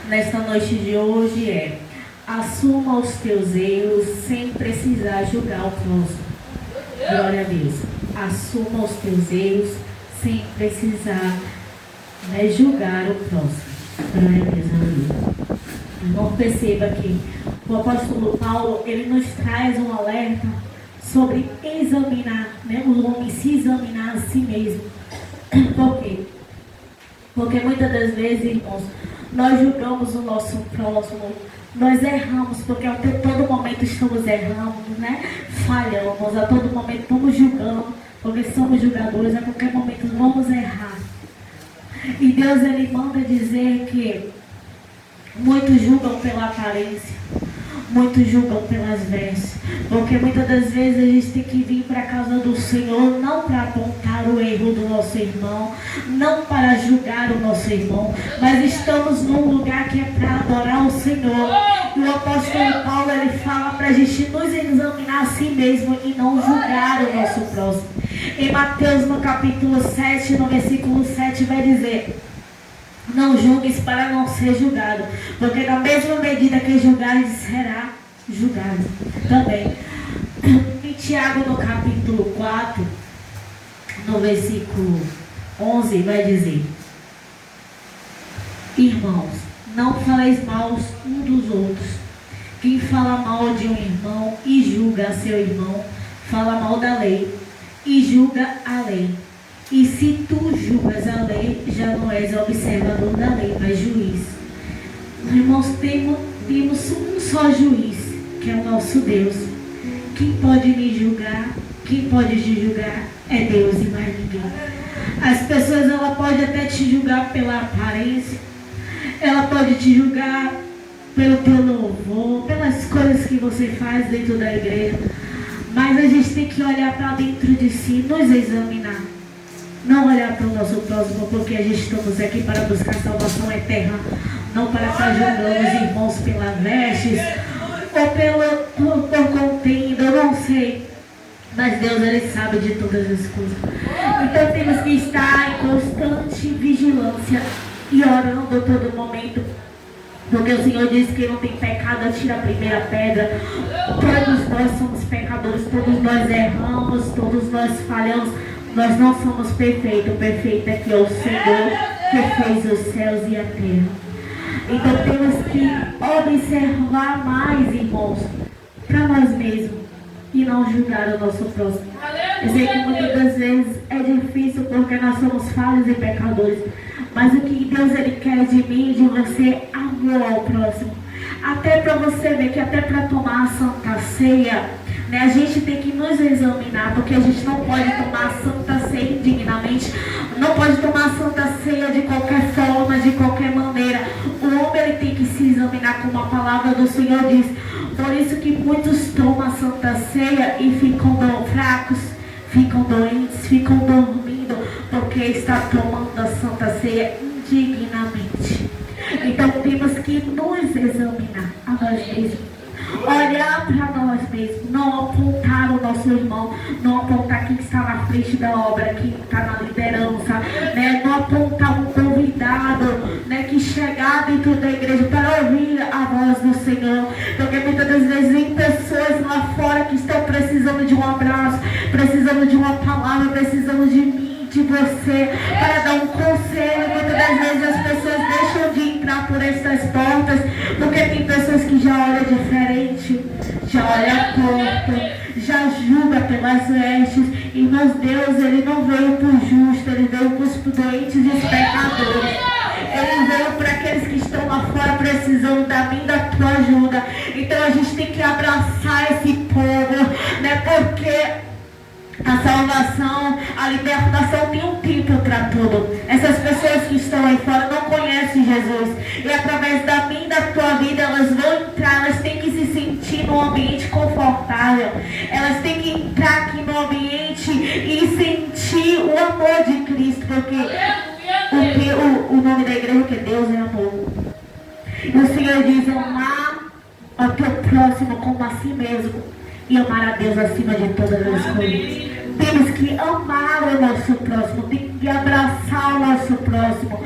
nesta noite de hoje é: assuma os teus erros sem precisar julgar o próximo. Glória a Deus. Assuma os teus erros sem precisar julgar o próximo. Glória a Deus, aleluia. Irmão, perceba que o apóstolo Paulo, ele nos traz um alerta sobre examinar, o homem se examinar a si mesmo. Por quê? Porque muitas das vezes, irmãos, nós julgamos o nosso próximo, nós erramos, porque a todo momento estamos errando, falhamos, a todo momento estamos julgando, porque somos julgadores, a qualquer momento vamos errar. E Deus, ele manda dizer que muitos julgam pela aparência, muitos julgam pelas vestes, porque muitas das vezes a gente tem que vir para a casa do Senhor, não para apontar o erro do nosso irmão, não para julgar o nosso irmão, mas estamos num lugar que é para adorar o Senhor. E o apóstolo Paulo, ele fala para a gente nos examinar a si mesmo e não julgar o nosso próximo. Em Mateus, no capítulo 7, no versículo 7, vai dizer: não julgues para não ser julgado, porque na mesma medida que julgares, será julgado também. Em Tiago, no capítulo 4, no versículo 11, vai dizer: irmãos, não faleis mal um dos outros. Quem fala mal de um irmão e julga a seu irmão, fala mal da lei e julga a lei. E se tu julgas a lei, já não és observador da lei, mas juiz. Irmãos, temos um só juiz, que é o nosso Deus. Quem pode me julgar, quem pode te julgar, é Deus e mais ninguém. As pessoas, ela pode até te julgar pela aparência, ela pode te julgar pelo teu louvor, pelas coisas que você faz dentro da igreja, mas a gente tem que olhar para dentro de si, nos examinar. Não olhar para o nosso próximo, porque a gente estamos aqui para buscar salvação eterna, não para estar julgando os irmãos pela vestes ou por contenda, eu não sei. Mas Deus, ele sabe de todas as coisas. Então temos que estar em constante vigilância e orando a todo momento, porque o Senhor diz que não tem pecado, atira a primeira pedra. Todos nós somos pecadores, todos nós erramos, todos nós falhamos. Nós não somos perfeitos, o perfeito é que é o Senhor que fez os céus e a terra. Então temos que observar mais, irmãos, para nós mesmos e não julgar o nosso próximo. Eu sei que muitas das vezes é difícil porque nós somos falhos e pecadores, mas o que Deus, ele quer de mim e de você é amor ao próximo. Até para você ver que até para tomar a Santa Ceia, a gente tem que nos examinar, porque a gente não pode tomar a Santa Ceia indignamente, não pode tomar a Santa Ceia de qualquer forma, de qualquer maneira. O homem, ele tem que se examinar, como a palavra do Senhor diz. Por isso que muitos tomam a Santa Ceia e ficam fracos, ficam doentes, ficam dormindo, porque está tomando a Santa Ceia indignamente. Então temos que nos examinar a nós mesmos, olhar para nós mesmos, não apontar o nosso irmão, não apontar quem está na frente da obra, quem está na liderança, não apontar um convidado, que chegar dentro da igreja para ouvir a voz do Senhor, porque muitas das vezes tem pessoas lá fora que estão precisando de um abraço, precisando de uma palavra, precisando de mim, de você, para dar um conselho. Muitas das vezes as pessoas deixam de entrar por essas portas, porque tem pessoas que já olham diferente, já olham torto, já julga pelas vestes. Irmãos, Deus, ele não veio para o justo, ele veio para os doentes e os pecadores. Ele veio para aqueles que estão lá fora precisando da minha, da tua ajuda. Então a gente tem que abraçar esse povo, porque a salvação, a libertação tem um tempo para tudo. Essas pessoas que estão aí fora não conhecem Jesus, e através da minha e da tua vida elas vão entrar, elas têm que se sentir num ambiente confortável, elas têm que entrar aqui no ambiente e sentir o amor de Cristo, porque o nome da igreja que Deus é amor. E o Senhor diz: amar ao teu próximo como a si mesmo, e amar a Deus acima de todas as coisas. Temos que amar o nosso próximo, temos que abraçar o nosso próximo,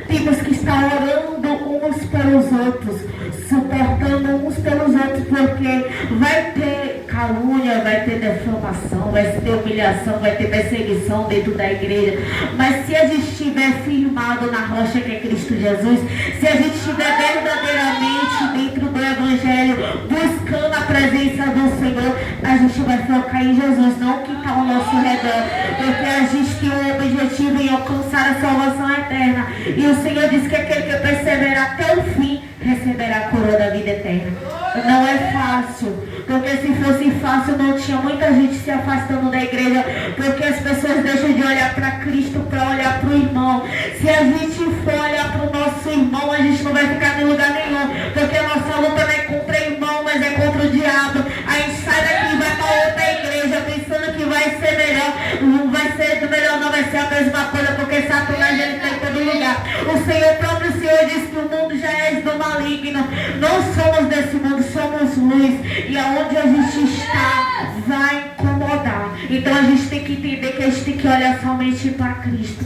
temos que estar orando uns pelos pelos outros, suportando uns pelos outros, porque vai ter calúnia, vai ter defamação, vai ter humilhação, vai ter perseguição dentro da igreja. Mas se a gente estiver firmado na rocha que é Cristo Jesus, se a gente estiver verdadeiramente dentro do Evangelho, buscando a presença do Senhor, a gente vai focar em Jesus, não o que está ao nosso redor, porque a gente tem um objetivo em alcançar a salvação eterna. E o Senhor diz que aquele que perseverar até o fim receberá a coroa da vida eterna. Não é fácil, porque se fosse fácil não tinha muita gente se afastando da igreja, porque as pessoas deixam de olhar para Cristo para olhar para o irmão. Se a gente for olhar para o nosso irmão, a gente não vai ficar em lugar nenhum, porque a nossa luta não é contra o irmão, mas é contra o diabo. A gente sai daqui e vai para outra igreja pensando que vai ser melhor. Não vai ser melhor, não vai ser a mesma coisa, porque Satanás ele está em todo lugar. O Senhor, próprio Senhor, diz que o mundo já é do maligno. Não somos desse mundo, somos luz. E aonde a gente está vai incomodar. Então a gente tem que entender que a gente tem que olhar somente para Cristo.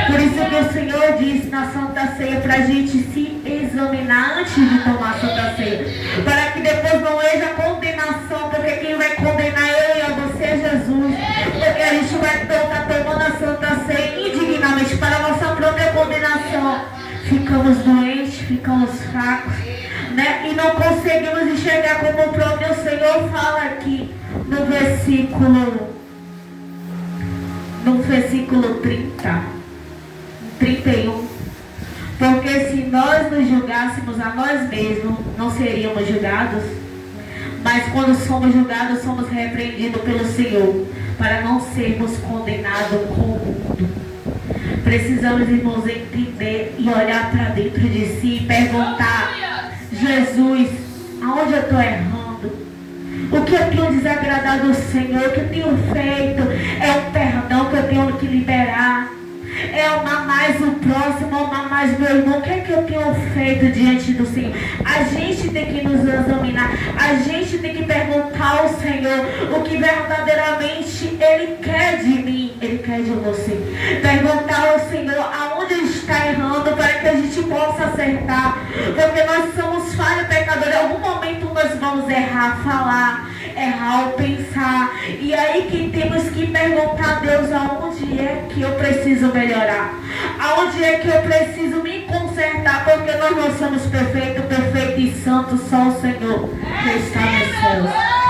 Por isso que o Senhor disse na Santa Ceia para a gente se examinar antes de tomar a Santa Ceia, para que depois não haja condenação, porque quem vai condenar eu e a você é Jesus. Porque a gente vai estar tomando a Santa Ceia indignamente para a nossa própria condenação. Ficamos doentes, ficamos fracos, né? E não conseguimos enxergar como o próprio Senhor fala aqui no versículo 31. Porque se nós nos julgássemos a nós mesmos, não seríamos julgados. Mas quando somos julgados, somos repreendidos pelo Senhor, para não sermos condenados com o mundo. Precisamos, irmãos, entender e olhar para dentro de si e perguntar: Jesus, aonde eu estou errando? O que eu tenho desagradado ao Senhor? O que eu tenho feito? É o perdão que eu tenho que liberar? É amar mais o próximo, amar mais meu irmão? O que é que eu tenho feito diante do Senhor? A gente tem que nos examinar. A gente tem que perguntar ao Senhor o que verdadeiramente Ele quer de mim, Ele quer de você. Perguntar ao Senhor aonde Ele está errando, para que a gente possa acertar. Porque nós somos falhos pecadores. Em algum momento nós vamos errar, falar, errar ou pensar. E aí que temos que perguntar a Deus aonde é que eu preciso melhorar, aonde é que eu preciso me consertar, porque nós não somos perfeitos, perfeito e santo, só o Senhor que está nos céus.